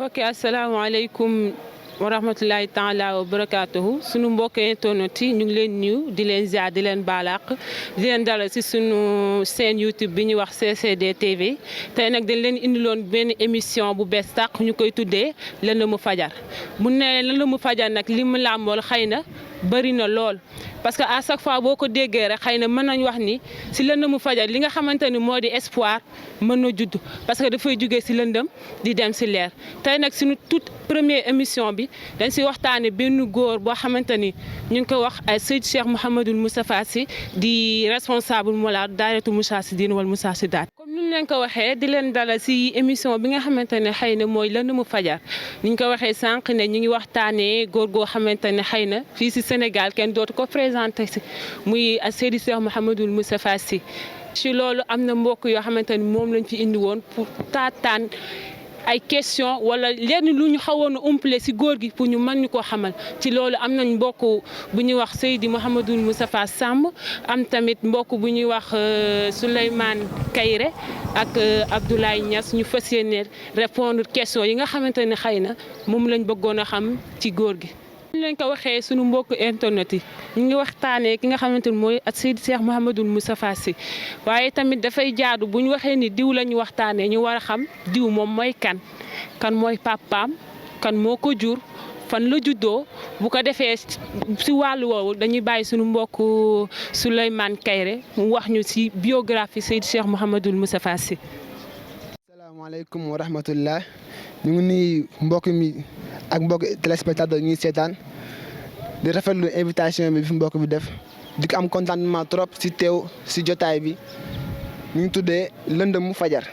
mbokki asalaamaaleykum wa rahmatulahi taala wa barakaatuhu sunu mbokk internet yi ñu ngi leen nuyu di leen ziar di leen baalaq di leen dalal si sunu chaîne YouTube bi ñuy wax CCD TV tey nag dañ leen indiloon benn émission bu bees tàq ñu koy tuddee lëndëmu fajar bu ne lëndëmu fajar nag li mu làmbool xëy na bëri na lool. parce que à chaque fois boo ko déggee rek xëy na mën nañ wax ni si lëndëmu fajar li nga xamante ni moo di espoir mën na judd parce que dafay jugee si lëndëm di dem si leer tey nag suñu toute première émission bi dañ si waxtaane benn góor boo xamante ni ñu ngi ko wax ay Seydi Cheikh Mouhamadul Moustapha Sy di responsable Mollah Daayiratu Moustarchidine wal Moustarchidaty comme ni ñu leen ko waxee di leen dalal si émission bi nga xamante ne xëy na mooy lëndëmu fajar ni ñu ko waxee sànq ne ñu ngi waxtaanee góor goo xamante ne xëy na fii si Sénégal kenn dootu ko présenté si muy Seydi Cheikh Mouhamadul Moustapha Sy ci loolu am na mbokk yoo xamante ni moom lañ fi indi woon pour taataan ay question wala lenn lu ñu xawoon a umpale si góor gi pour ñu mën ñu koo xamal ci loolu am nañ mbokk bu ñuy wax Seydi Mouhamadul Moustapha Samb am tamit mbokk bu ñuy wax Souleymane Kayre ak Abdoulaye Niass ñu fas yéene répondre question yi nga xamante ne xëy na moom lañ bëggoon a xam ci góor gi. ñu leen ko waxee sunu mbokk internet yi ñu ngi waxtaanee ki nga xamante ni mooy ak Seydi Cheikh Mouhamadul Moustapha Sy waaye tamit dafay jaadu bu ñu waxee ni diw la ñu waxtaanee ñu war a xam diw moom mooy kan mooy papaam kan moo ko jur fan la juddoo bu ko defee si wàllu woowu dañuy bàyyi sunu mbokk Souleymane Kayre mu wax ñu si biographie Seydi Cheikh Mouhamadul Moustapha Sy. asalaamaaleykum wa rahmatullah ñu ngi nuyu mbokk mi ak mbokk téléspectateur ñuy seetaan di rafetlu invitation bi fi mbokk bi def di ko am contentement trop si teew si jotaay bi ñu ngi tuddee lëndëmu fajar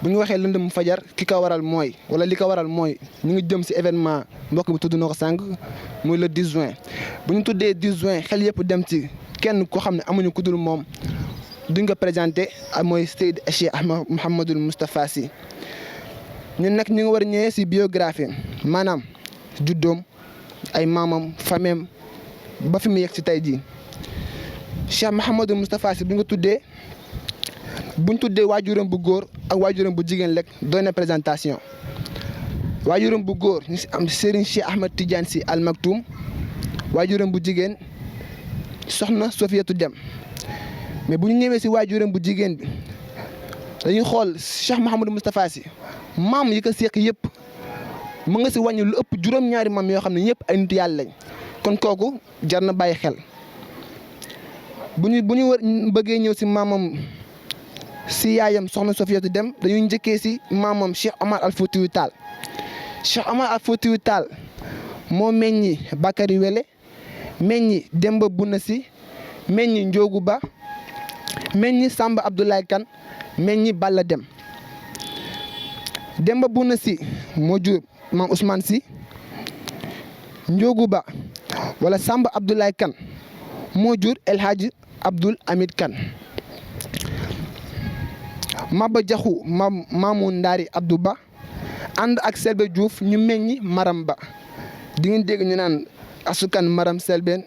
bu ñu waxee lëndëmu fajar ki ko waral mooy wala li ko waral mooy ñu ngi jëm si événement mbokk bi tudd na ko sànq muy le 10 juin bu ñu tuddee 10 juin xel yëpp dem ci kenn koo xam ne amuñu ku dul moom duñ ko présenté mooy Seydi Cheikh Ahmed Mouhamadul Moustapha Sy ñun nag ñu ngi war a ñëwee si biographie maanaam juddoom ay maamam fameem ba fi mu yegg si tey jii Cheikh Mouhamadul Moustapha Sy bi nga tuddee buñ tuddee waajuram bu góor ak waajuram bu jigéen rek doy na présentation waajuram bu góor ñu si am Serigne Cheikh Ahmed Tidiane Sy Al Maktoum waajuram bu jigéen soxna Sofiyatu Dem mais bu ñu ñëwee si waajuram bu jigéen bi dañuy xool Cheikh Mouhamadul Moustapha Sy maam yi ko seq yëpp mu nga si wàññi lu ëpp juróom-ñaari maam yoo xam ne ñëpp ay nit yàlla lañ kon kooku jar na bàyyi xel bu ñu bëggee ñëw si maamam si yaayam soxna Sofiyatu Dem dañuy njëkkee si maamam Cheikh Omar Al Foutiyou Tall Cheikh Omar Al Foutiyou Tall moo meññi Bakary Wele meññi Demba Bouna Sy meññi Ndiogou Ba meññi Samba Abdoulaye Kane meññi Balla Dem Demba Bouna Sy moo jur maam Ousmane Sy Ndiogou Ba wala Samba Abdoulaye Kane moo jur El Hadj Abdoul Hamid Kane Maba Jaxu maamu Ndaari Abdou Ba ànd ak Selbé Diouf ñu meññi Maram Ba di ngeen dégg ñu naan Asu Kan Maram Selbé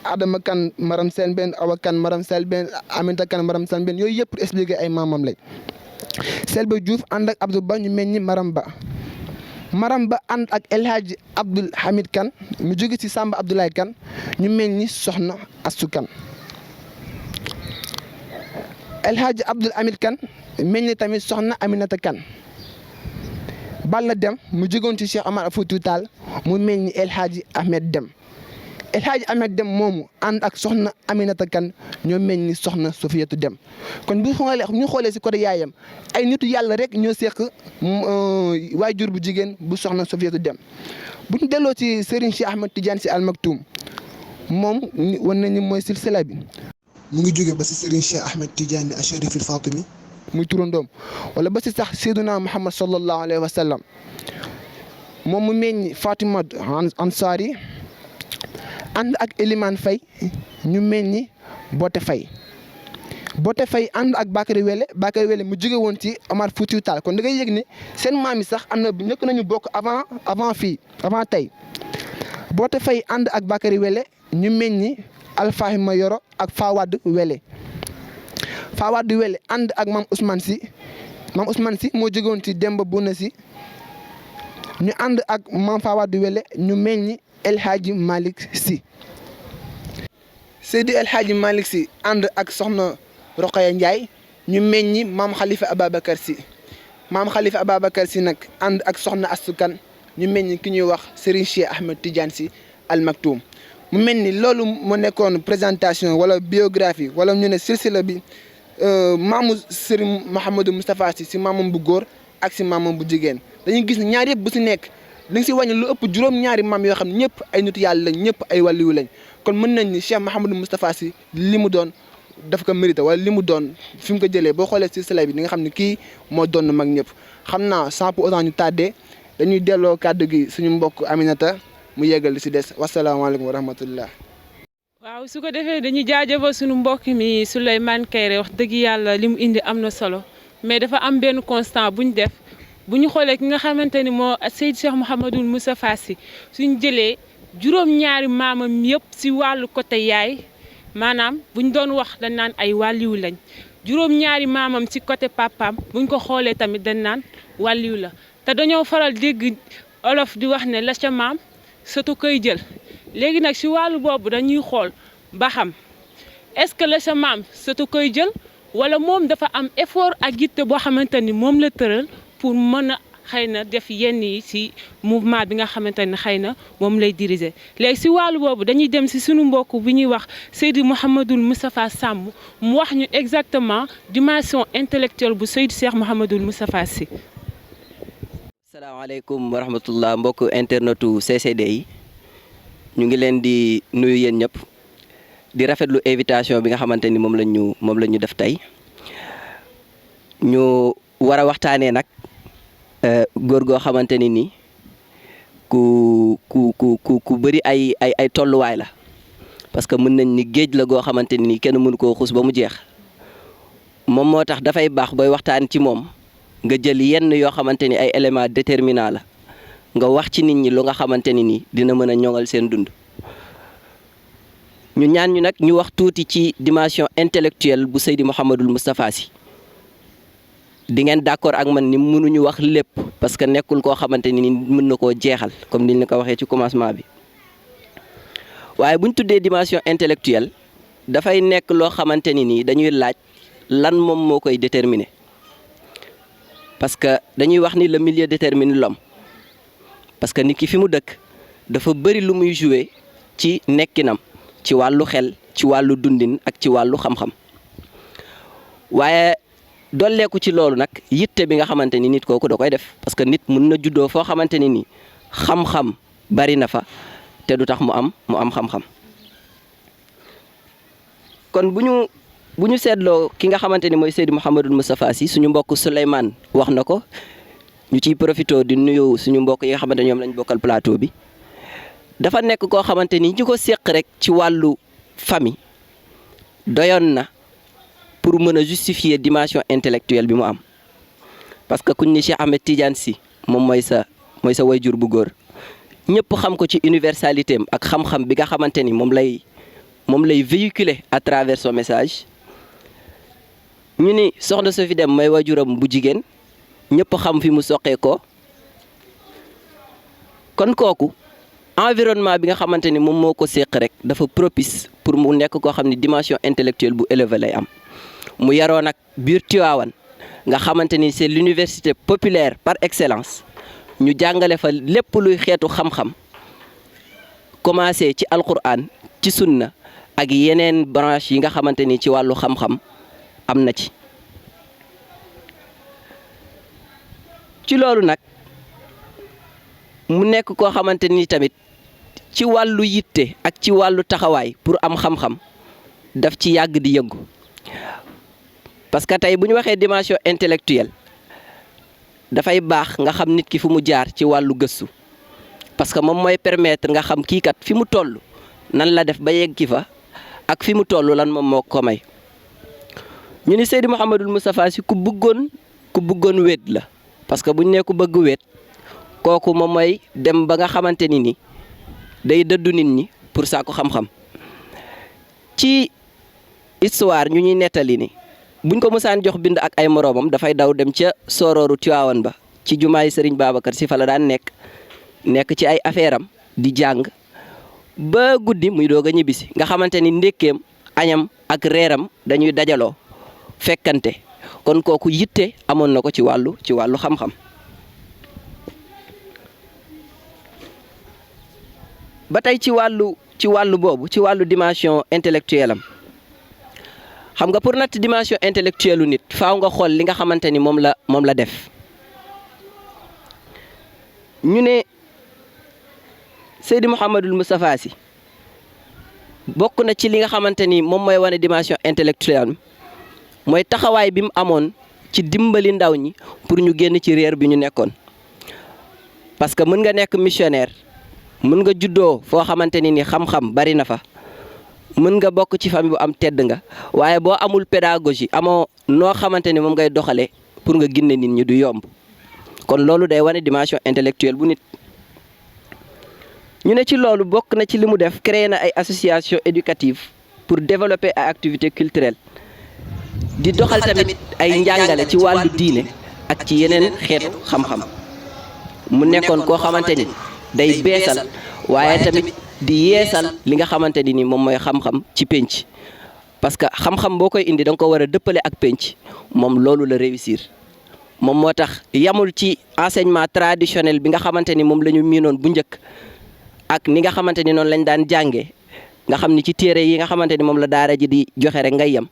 Adama Kan Maram Selbé Awa Kan Maram Selbé Aminata Kan Maram Selbé yooyu yëpp pour expliquer ay maamam lañ Selbé Diouf ànd ak Abdou Ba ñu meññi Maram Ba ànd ak El Hadj Abdoul Hamid Kane mu jóge ci Samba Abdoulaye Kane ñu meññi Soxna Astu Kane El Hadj Abdoul Hamid Kane meññi tamit Soxna Aminata Kane Balla Dem mu jógoon ci Cheikh Omar Foutiyou Tall mu meññi El Hadj Ahmed Dem El Hadj Ahmed Dem moomu ànd ak Soxna Aminata Kane ñoo meññi Soxna Sofiyatu Dem kon bu ñu xoolee si côté yaayam ay nitu yàlla rek ñoo seq waajur bu jigéen bu Soxna Sofiyatu Dem bu ñu delloo ci Serigne Cheikh Ahmed Tidiane Sy Al Maktoum moom wan nañu mooy silsila bi mu ngi jóge ba si Serigne Cheikh Ahmed Tidiane Acharif al Fatimi muy turandoom wala ba si sax Seydina Muhammad sallallahu alayhi wa sallam moom mu meññi Fatima Ansari ànd ak Elimane Faye ñu meññi Bote Faye ànd ak Bakary Wele mu jóge woon ci Omar Foutiyou Tall kon da ngay yëg ni seen maam yi sax am na ñëkk nañu bokk avant tey Bote Faye ànd ak Bakary Wele ñu meññi Alfahima Yoro ak Fawad Wele ànd ak maam Ousmane Sy moo jóge woon ci Demba Bouna Sy ñu ànd ak Mame Fawade Wele ñu meññi El Hadji Malick Sy. Seydi El Hadji Malick Sy ànd ak soxna Rokhaya Ndiaye ñu meññi maam Khalifa Ababacar Sy. maam Khalifa Ababacar Sy nag ànd ak soxna Astou Kane ñu meññi ki ñuy wax Serigne Cheikh Ahmed Tidiane Sy Al Maktoum. mu mel ni loolu mu nekkoon présentation wala biographie wala ñu ne silsila bi maamu Serigne Mouhamadou Moustapha Sy si maamam bu góor ak si maamam bu jigéen dañuy gis ne ñaar yëpp bu si nekk li nga si wàññi lu ëpp juróom-ñaari maam yoo xam ne ñëpp ay nit yàlla lañ ñëpp ay wàlliwu lañ kon mën nañ ni Cheikh Mouhamadou Moustapha Sy li mu doon daf ko mérité wala li mu doon fi mu ko jëlee boo xoolee silsila bi di nga xam ne kii moo doon mag ñëpp xam naa sans pour autant ñu tardé dañuy delloo kàddu gi suñu mbokk Aminata mu yeggal li si des wasalaamaaleykum wa rahmatullah. waaw su ko defee dañuy jaajëfal suñu mbokk mi Souleymane Kairé wax dëgg yàlla li mu indi am na solo mais dafa am benn constat bu ñu def bu ñu xoolee ki nga xamante ni moo Seydi Cheikh Mouhamadou Moustapha Sy suñ jëlee juróom-ñaari maamam yëpp si wàllu côté yaay maanaam buñ doon wax dañ naan ay wàlliw lañ juróom-ñaari maamam si côté papaam buñ ko xoolee tamit dañ naan wàlliw la te dañoo faral dégg olof di wax ne la ca maam sëtu koy jël léegi nag si wàllu boobu dañuy xool ba xam est-ce que la sa maam sëtu koy jël wala moom dafa am effort ak yitte boo xamante ni moom la tëral pour mën a xëy na def yenn yi si mouvement bi nga xamante ni xëy na moom lay diriger. léegi si wàllu boobu dañuy dem si sunu mbokk bi ñuy wax Seydi Mouhamadou Moustapha Samb mu wax ñu exactement dimension intellectuelle bu Seydi Cheikh Mouhamadou Moustapha Sy. asalaamaaleykum wa rahmatullah mbokk internetu CCD yi ñu ngi leen di nuyu yéen ñëpp di rafetlu invitation bi nga xamante ni moom la ñu def tey ñu war a waxtaanee nag góor goo xamante ni nii ku bëri ay tolluwaay la parce que mën nañ ni géej la goo xamante ni nii kenn mënu koo xuus ba mu jeex moom moo tax dafay baax booy waxtaan ci moom nga jël yenn yoo xamante ni ay éléments déterminants la nga wax ci nit ñi lu nga xamante ni nii dina mën a ñoŋal seen dund ñu ñaan ñu nag ñu wax tuuti ci dimension intellectuelle bu Seydi Mouhamadou Moustapha Sy di ngeen d'accord ak man ni mënuñu wax lépp parce que nekkul koo xamante ni mën na koo jeexal comme ni ñu ko waxee ci commencement bi waaye buñ tuddee dimension intellectuelle dafay nekk loo xamante ni nii dañuy laaj lan moom moo koy déterminer parce que dañuy wax ni le milieu détermine l'homme parce que nit ki fi mu dëkk dafa bëri lu muy jouer ci nekkinam ci wàllu xel ci wàllu dundin ak ci wàllu xam-xam waaye dolleeku ci loolu nag yitte bi nga xamante ni nit kooku da koy def parce que nit mun na juddoo foo xamante ni nii xam-xam bari na fa te du tax mu am xam-xam kon bu ñu seetloo ki nga xamante ni mooy Seydi Mouhamadou Moustapha Sy suñu mbokk Souleymane wax na ko ñu ciy profité di nuyu suñu mbokk yi nga xamante ñoom lañ bokkal plateau bi dafa nekk koo xamante ni ñi ko séq rek ci wàllu famille doyoon na pour mën a justifier dimension intellectuelle bi mu am parce que kuñ ni Cheikh Ahmed Tidiane Sy moom mooy sa wayjur bu góor ñëpp xam ko ci universalité am ak xam-xam bi nga xamante ni moom lay véhiculer à travers son message ñu ni soxna Sophie Dème mooy wayjuram bu jigéen ñëpp xam fi mu soqee ko kon kooku environnement bi nga xamante ni moom moo ko séq rek dafa propice pour mu nekk koo xam ni dimension intellectuelle bu élevé lay am mu yaroo nag biir Tivaouane nga xamante ni c'est l'université populaire par excellence ñu jàngale fa lépp luy xeetu xam-xam commencé ci alquran ci sunna ak yeneen branche yi nga xamante ni ci wàllu xam-xam am na ci loolu nag mu nekk koo xamante ni tamit ci wàllu yitte ak ci wàllu taxawaay pour am xam-xam daf ci yàgg di yëngu parce que tey bu ñu waxee dimension intellectuelle dafay baax nga xam nit ki fu mu jaar ci wàllu gëstu parce que moom mooy permettre nga xam kii kat fi mu toll nan la def ba yegg ki fa ak fi mu toll lan moom moo ko may ñu ni Seydi Mouhamadou Moustapha Sy ku bëggoon wéet la parce que bu ñu nee ku bëgg wéet kooku moom mooy dem ba nga xamante ni day dëddu nit ñi pour saako xam-xam ci histoire ñu ñuy nettali ni buñ ko mësaan jox bind ak ay moroomam dafay daw dem ca soorooru Tiwaawan ba ci jumaay Serigne Babacar Sy fa la daan nekk ci ay affaire am di jàng ba guddi muy doog a ñibbisi nga xamante ni ndékkeem añam ak reeram dañuy dajaloo fekkante kon kooku yitte amoon na ko ci wàllu xam-xam. ba tey ci wàllu boobu ci wàllu dimension intellectuelle am xam nga pour natt dimension intellectuelle nit faaw nga xool li nga xamante ni moom la def ñu ne Seydi Mouhamadul Moustapha Sy bokk na ci li nga xamante ni moom mooy wane dimension intellectuelle mooy taxawaay bi mu amoon ci dimbali ndaw ñi pour ñu génn ci réer bi ñu nekkoon parce que mën nga nekk missionnaire mën nga juddoo foo xamante ni xam-xam bari na fa mën nga bokk ci famille bu am tedd nga waaye boo amul pédagogie amoo noo xamante ni moom ngay doxalee pour nga ginne nit ñi du yomb kon loolu day wane dimension intellectuelle bu nit. ñu ne ci loolu bokk na ci li mu def créé na ay association éducative pour développer ay activités culturelles di doxal tamit ay njàngale ci wàllu diine ak ci yeneen xeetu xam-xam mu nekkoon koo xamante ni day beesal waaye tamit di yeesal li nga xamante ni moom mooy xam-xam ci pénc parce que xam-xam boo koy indi da nga ko war a dëppale ak pénc moom loolu la réussir moom moo tax yamul ci enseignement traditionnel bi nga xamante ni moom la ñu miinoon bu njëkk ak ni nga xamante ni noonu lañ daan jàngee nga xam ni ci téere yi nga xamante ni moom la daara ji di joxe rek ngay yem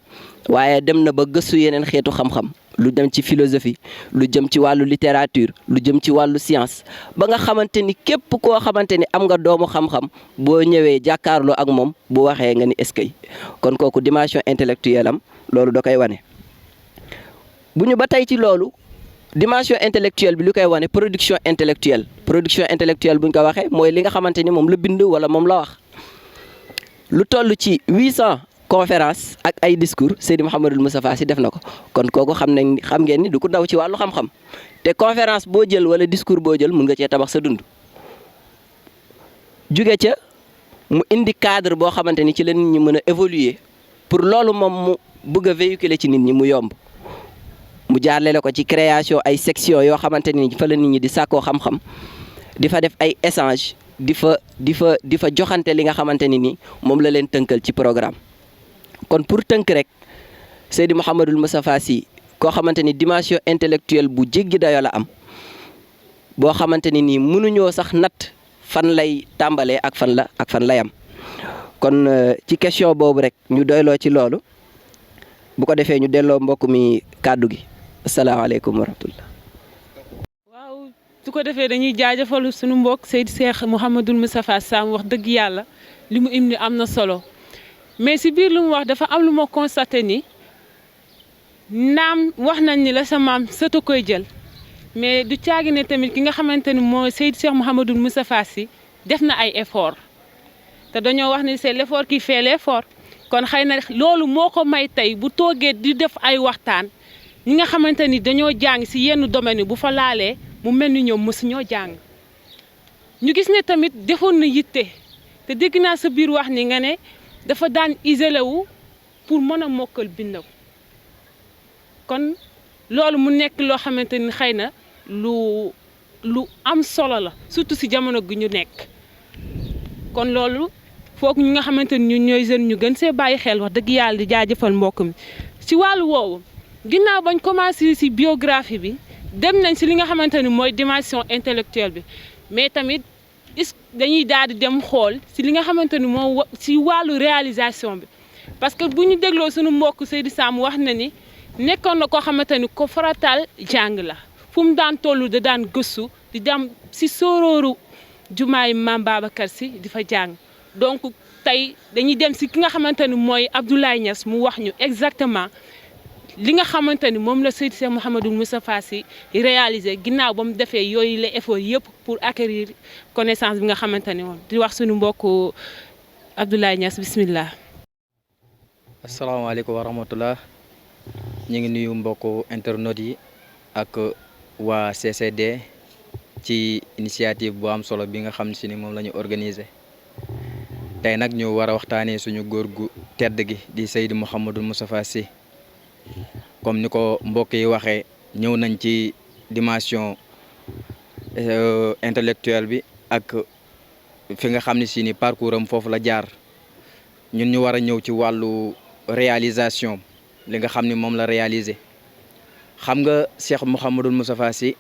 waaye dem na ba gëstu yeneen xeetu xam-xam lu dem ci philosophie lu jëm ci wàllu littérature lu jëm ci wàllu science ba nga xamante ni képp koo xamante ni am nga doomu xam-xam boo ñëwee jàkkaarloo ak moom bu waxee nga ni eskay kon kooku dimension intellectuelle am loolu da koy wane. bu ñu ba tey ci loolu dimension intellectuelle bi lu koy wane production intellectuelle bu ñu ko waxee mooy li nga xamante ni moom la bind wala moom la wax lu toll ci 800 conférence ak ay discours Seydi Mouhamadul Moustapha Sy def na ko kon kooku xam ngeen ni du ko daw ci wàllu xam-xam te conférence boo jël wala discours boo jël mun nga cee tabax sa dund. jóge ca mu indi cadre boo xamante ni ci la nit ñi mën a évoluer pour loolu moom mu bëgg a véhiculer ci nit ñi mu yomb mu jaarale ko ci création ay section yoo xamante ni fa la nit ñi di sàkkoo xam-xam di fa def ay échange di fa joxante li nga xamante ni moom la leen tënkal ci programme. kon pour tënk rek Seydi Mouhamadul Moustapha Sy koo xamante ni dimension intellectuelle bu jéggi dayoo la am boo xamante ni nii mënuñoo sax natt fan lay tàmbalee ak fan la yam kon ci question boobu rek ñu doyloo ci loolu bu ko defee ñu delloo mbokk mi kàddu gi asalaamaaleykum wa rahmatullah. waaw su ko defee dañuy jaajëfal suñu mbokk Seydi Cheikh Mouhamadul Moustapha Sam wax dëgg yàlla li mu indi am na solo. mais si biir lu mu wax dafa am lu ma constaté ni naam wax nañ ni la sa maam sëtu koy jël mais du caagi ne tamit ki nga xamante ni mooy Seydi Cheikh Mouhamadul Moustapha Sy def na ay effort te dañoo wax ni c'est l'effort qui fait l'effort kon xëy na loolu moo ko may tey bu toogee di def ay waxtaan ñi nga xamante ni dañoo jàng si yenn domaine yi bu fa laalee mu mel ni ñoom mosu ñoo jàng ñu gis ne tamit defoon na yitte te dégg naa sa biir wax ni nga ne dafa daan isolé wu pour mën a mokkal bindam kon loolu mu nekk loo xamante ni xëy na lu am solo la surtout si jamono gi ñu nekk kon loolu foog ñu nga xamante ni ñun ñooy jeunes ñu gën see bàyyi xel wax dëgg yàlla di jaajëfal mbokk mi ci wàllu woowu ginnaaw bañ commencé si biographie bi dem nañ si li nga xamante ni mooy dimension intellectuelle bi mais tamit dañuy daal di dem xool si li nga xamante ni moo si wàllu réalisation bi parce que bu ñu dégloo suñu mbokk Seydi Sam wax na ni nekkoon na koo xamante ni ko faratal jàng la fu mu daan toll da daan gëstu di dem si sorooru jumaay Maam Babacar Sy di fa jàng donc tey dañuy dem si ki nga xamante ni mooy Abdoulaye Niass mu wax ñu exactement li nga xamante ni moom la Seydi Cheikh Mouhamadul Moustapha Sy réalisé ginnaaw ba mu defee yooyu les efforts yëpp pour acquérir connaissance bi nga xamante ni moom di wax suñu mbokk Abdoulaye Niass bismillah. asalaamaaleykum wa rahmatullah ñu ngi nuyu mbokku internautes yi ak waa CCD ci initiative bu am solo bi nga xam si ni moom la ñu organisé tey nag ñu war a waxtaanee suñu góor gu tedd gi di Seydi Mouhamadul Moustapha Sy comme ni ko mbokk yi waxee ñëw nañ ci dimension intellectuel bi ak fi nga xam ne si ni parcours am foofu la jaar ñun ñu war a ñëw ci wàllu réalisation li nga xam ni moom la réalisé xam nga Cheikh Mouhamadul Moustapha Sy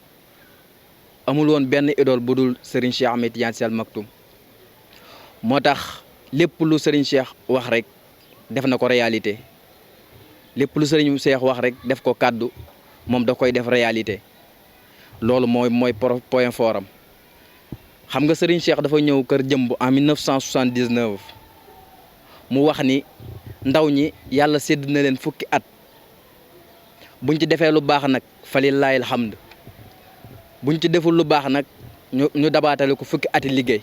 amul woon benn idole bu dul Serigne Cheikh Ahmed Tidiane Sy Al Maktoum moo tax lépp lu Serigne Cheikh wax rek def na ko réalité lépp lu Serigne Cheikh wax rek def ko kàddu moom da koy def réalité loolu mooy point fort am xam nga Serigne Cheikh dafa ñëw kër jëmb en 1979 mu wax ni ndaw ñi yàlla sédd na leen fukki at buñ ci defee lu baax nag falillaahi alhamd buñ ci deful lu baax nag ñu dabaatale ko fukki ati liggéey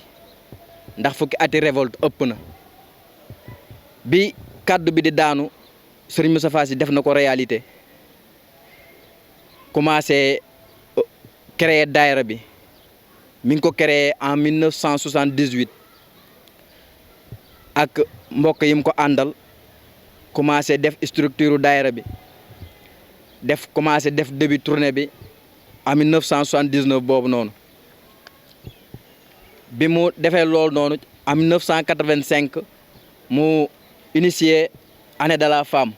ndax fukki ati révolte ëpp na bi kàddu bi di daanu Serigne Moustapha Sy def na ko réalité commencé créer daayira bi mi ngi ko créé en 1978 ak mbokk yi mu ko àndal commencé def structure daayira bi commencé def début tournée bi en 1979 boobu noonu bi mu defee loolu noonu en 1985 mu initié année de la femme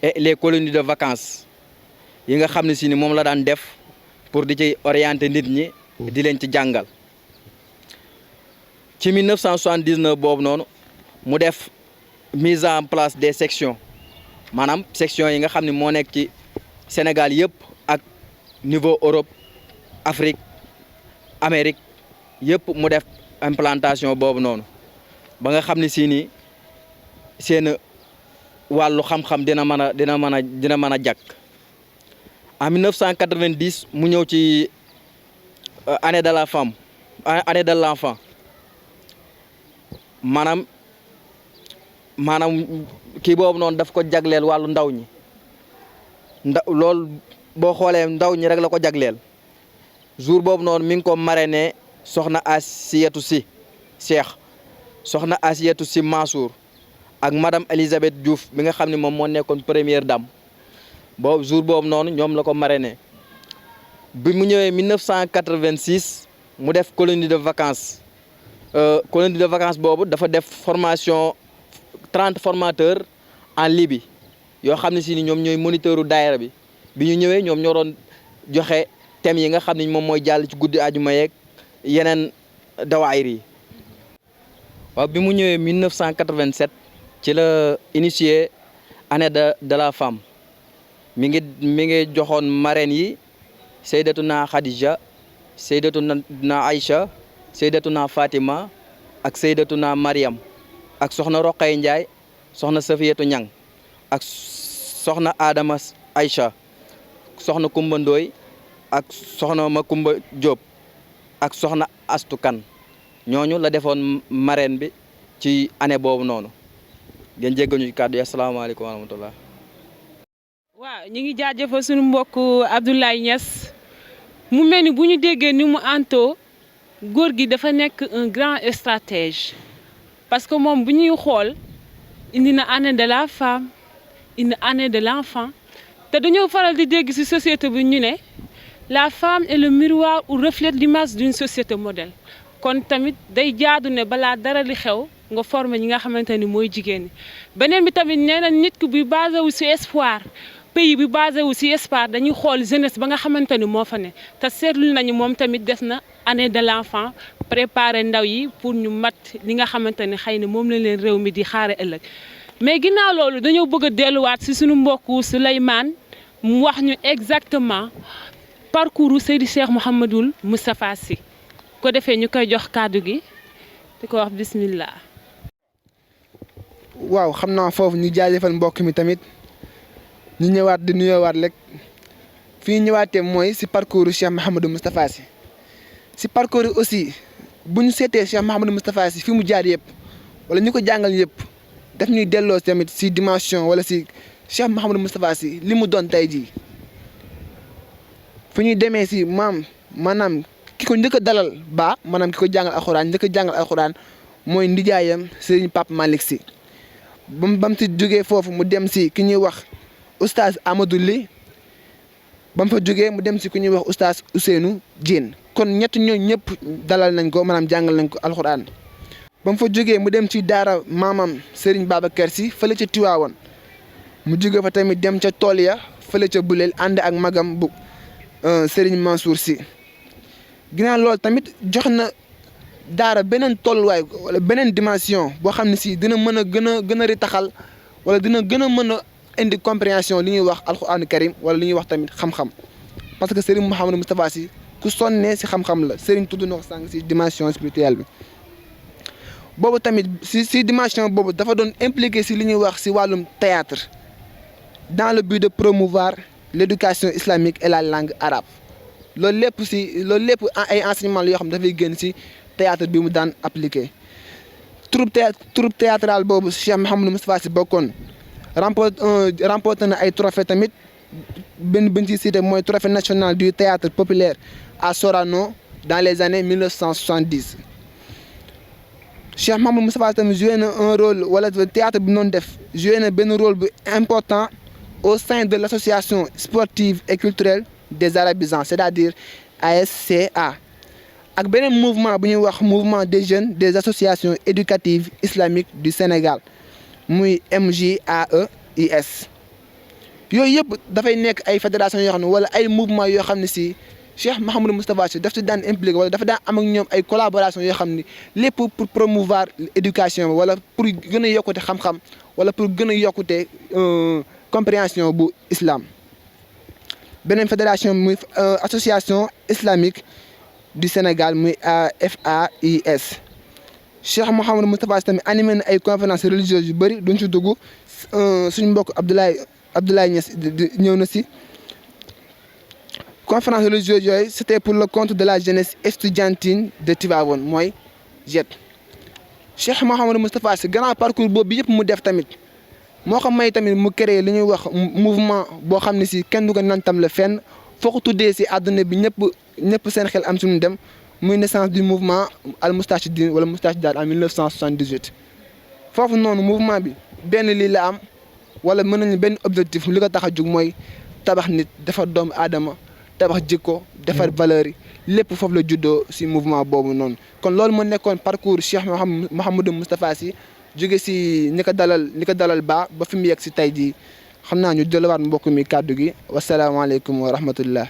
et les colonies de vacances yi nga xam ne si ni moom la daan def pour di ci orienter nit ñi di leen ci jàngal ci 1979 boobu noonu mu def mise en place des sections maanaam section yi nga xam ne moo nekk ci Sénégal yëpp ak niveau Europe Afrique Amérique yëpp mu def implantation boobu noonu ba nga xam ne si ni seen wàllu xam-xam dina mën a jàkk en 1990 mu ñëw ci année de la femme année de l'enfant maanaam kii boobu noonu daf ko jagleel wàllu ndaw ñi loolu boo xoolee ndaw ñi rek la ko jagleel jour boobu noonu mi ngi ko marraine soxna Asiyatu Sy Cheikh soxna Asiyatu Sy Mansour ak madame Elisabeth Diouf bi nga xam ne moom moo nekkoon première dame boobu jour boobu noonu ñoom la ko marraine bi mu ñëwee 1986 mu def colonie de vacances boobu dafa def formation 30 formateurs en Libye yoo xam ne si ni ñoom ñooy moniteuru daayira bi ñu ñëwee ñoom ñoo doon joxe thèmes yi nga xam ne moom mooy jàll ci guddi àjjuma yeeg yeneen dawaayir yi waaw bi mu ñëwee 1987 ci la initié année de la femme mi ngi joxoon marraines yi Seydatuna Khadija Seydatuna Aïcha Seydatuna Fatima ak Seydatuna Mariam ak soxna Roqay Ndiaye soxna Safiyatu Ñang ak soxna Adama Aïcha soxna Kumba Ndooy ak soxna Makumba Diop ak soxna Astu Kan ñooñu la defoon marraine bi ci année boobu noonu ngeen jéggal ñu ci kàddu yi asalaamaaleykum wa rahmatullah waaw ñu ngi jaajëfal suñu mbokk Abdoulaye Niass mu mel ni bu ñu déggee ni mu antoo góor gi dafa nekk un grand stratège parce que moom bu ñuy xool indi na année de la femme indi année de l'enfant te dañoo faral di dégg ci société bi ñu ne la femme est le miroir ou reflète l'image d'une société modèle kon tamit day jaadu ne balaa dara li xew nga former ñi nga xamante ni mooy jigéen ñi beneen bi tamit nee na nit ki bi basé wu ci espoir pays bi basé wu ci espoir dañuy xool jeunesse ba nga xamante ni moo fa ne te seetlu nañu moom tamit def na année de l'enfant préparer ndaw yi pour ñu mat li nga xamante ni xëy na moom la leen réew mi di xaare ëllëg mais ginnaaw loolu dañoo bëgg a delluwaat ci suñu mbokku Souleymane mu wax ñu exactement parcours Seydi Cheikh Mouhamadoul Moustapha Sy ko defee ñu koy jox kàddu gi di ko wax bismillah. waaw xam naa foofu ñu jaajëfal mbokk mi tamit ñu ñëwaat di nuyoowaat rek fi ñu ñëwaatee mooy si parcours Cheikh Mouhamadoul Moustapha Sy si parcours aussi bu ñu seetee Cheikh Mouhamadoul Moustapha Sy fi mu jaar yëpp wala ñu ko jàngal yëpp daf ñuy delloo tamit si dimension wala si Cheikh Mouhamadoul Moustapha Sy li mu doon tey jii fu ñuy demee si maanaam ki ko njëkk a dalal maanaam ki ko jàngal alxuraan mooy ndijaayam Serigne Pape Malick Sy bam si jógee foofu mu dem si ki ñuy wax oustaz Amadou Ly ba mu fa jógee mu dem si ku ñuy wax oustaz Ousseynou Diène kon ñett ñooñu ñëpp dalal nañ ko maanaam jàngal nañ ko alxuraan. ba mu fa jógee mu dem ci daara maamam Serigne Babacar Sy fële ca Tiwaawan mu jóge fa tamit dem ca tool ya fële ca Buleel ànd ak magam bu Serigne Mansour Sy. ginnaaw loolu tamit jox na daara beneen tolluwaay wala beneen dimension boo xam ne si dina mën a gën a ritaxal wala dina gën a mën a indi compréhension li ñuy wax alxuraanu karim wala li ñuy wax tamit xam-xam parce que Serigne Mouhamadou Moustapha Sy ku sonnee si xam-xam la Serigne tudd na ko sànq si dimension spirituelle bi. boobu tamit si dimension boobu dafa doon impliqué si li ñuy wax si wàllum théâtre dans le but de promouvoir l'éducation islamique et la langue arabe loolu lépp ay enseignement la yoo xam ne dafay génn si théâtre bi mu daan appliqué. troupe théâtrale boobu Cheikh Mouhamadou Moustapha Sy bokkoon remporté na ay trophée tamit benn ci cité mooy trophée national du théâtre populaire à Sorano dans les années 1970. Cheikh Mouhamadou Moustapha Sy tamit joué na un rôle wala théâtre bi noonu def joué na benn rôle bu important au sein de l'association sportive et culturelle des arabisants c'est-à-dire ASCA ak beneen mouvement bu ñuy wax mouvement des jeunes des associations éducatives islamiques du Sénégal muy MJAEIS. yooyu yëpp dafay nekk ay fédération yoo xam ne wala ay mouvement yoo xam ne si Cheikh Mouhamadou Moustapha Sy daf ci daan impliqué wala dafa daan am ak ñoom ay collaboration yoo xam ni lépp pour promouvoir éducation wala pour gën a yokkute xam-xam wala pour gën a yokkute compréhension bu islam. beneen fédération muy association islamique du Sénégal muy FAIS. Cheikh Mouhamadou Moustapha Sy tamit animé na ay conférences religieuses yu bëri duñ ci dugg suñu mbokk Abdoulaye Niass ñëw na si. conférence religieuse yooyu c'était pour le compte de la jeunesse estudiantine de Tivaouane mooy JET. Cheikh Mouhamadou Moustapha Sy grand parcours boobu yëpp mu def tamit moo xam may tamit mu créé li ñuy wax mouvement boo xam ne si kenn du ko nantam la fenn foo ko tuddee si àdduna bi ñëpp seen xel am suñu dem muy naissance du mouvement al Moustarchidine wala Moustarchidaat en 1978. foofu noonu mouvement bi benn lii la am wala mën nañu benn objectif li ko tax a jug mooy tabax nit defar doomu aadama tabax jikko defar valeur yi lépp foofu la juddoo si mouvement boobu noonu. kon loolu moo nekkoon parcours Cheikh Mouhamadou Moustapha Sy jóge si ni ko dalal ba fi mu yegg si tey jii xam naa ñu jëlawaat mbokk mi kàddu gi wasalaamaaleykum wa rahmatullah.